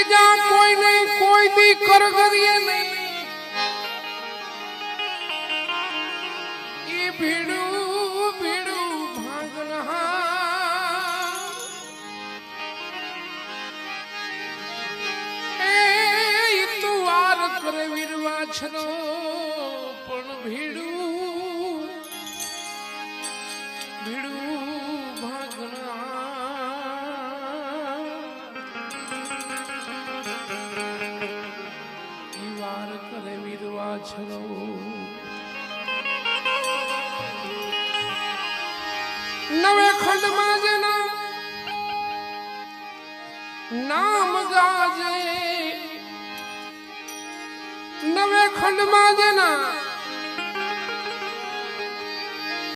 બીજા કોઈ નહીં, કોઈ દી કરગરીએ નહીં. ઈ ભીડું ભીડું ભાગના એ તું વાર કરે વીરવા છનો પણ ભીડું ભીડું ભાગના ઈ વાર કરે વીરવા છનો. નવે ખંડમાં જેના નામ ગાજે, નવે ખંડમાં જેના